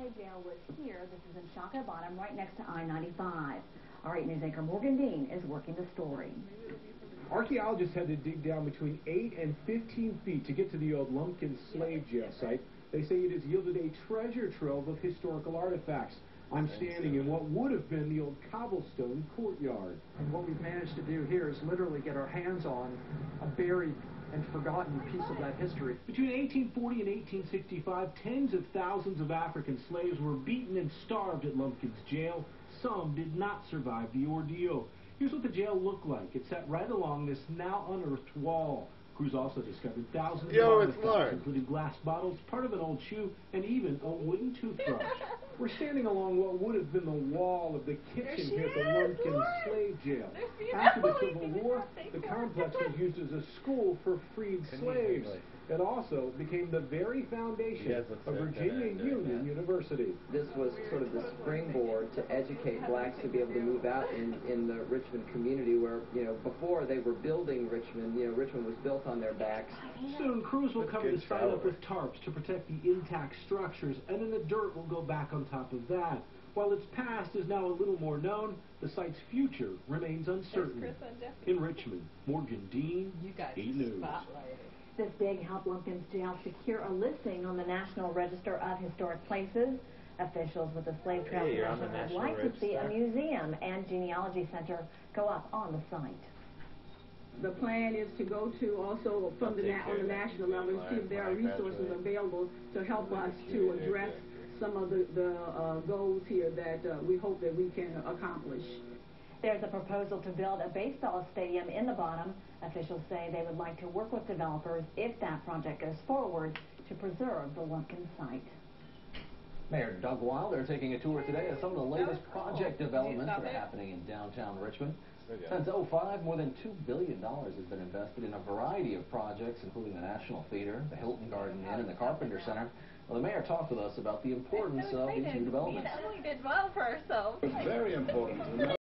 slave jail was here. This is in Shaka Bottom, right next to I-95. Our 8 News anchor Morgan Dean is working the story. Archaeologists had to dig down between 8 and 15 feet to get to the old Lumpkin slave jail site. They say it has yielded a treasure trove of historical artifacts. I'm standing in what would have been the old cobblestone courtyard. And what we've managed to do here is literally get our hands on a buried and forgotten piece of that history. Between 1840 and 1865, tens of thousands of African slaves were beaten and starved at Lumpkin's jail. Some did not survive the ordeal. Here's what the jail looked like. It sat right along this now unearthed wall. Crews also discovered thousands of artifacts, including glass bottles, part of an old shoe, and even a wooden toothbrush. We're standing along what would have been the wall of the kitchen here at the Lumpkin slave jail. After the Civil War, the complex was used as a school for freed slaves. It also became the very foundation of Virginia Union University. This was sort of the springboard to educate blacks to be able to move out in the Richmond community where, before they were building Richmond, Richmond was built on their backs. Soon, crews will cover the site up with tarps to protect the intact structures, and then the dirt will go back on top of that. While its past is now a little more known, the site's future remains uncertain. In Richmond, Morgan Dean, 8 News. This dig helped Lumpkin's jail secure a listing on the National Register of Historic Places. Officials with the Slave Trail Commission would like to see a museum and genealogy center go up on the site. The plan is to go to also from on the national level and see if there are resources available to help us to address some of the goals here that we hope that we can accomplish. There's a proposal to build a baseball stadium in the bottom. Officials say they would like to work with developers, if that project goes forward, to preserve the Lumpkin site. Mayor Doug Wilder taking a tour today of some of the latest project developments that are happening in downtown Richmond. Since 2005, more than $2 billion has been invested in a variety of projects, including the National Theater, the Hilton Garden Inn, and the Carpenter Center. Well, the mayor talked with us about the importance of these new developments. We did well for ourselves. It's very important.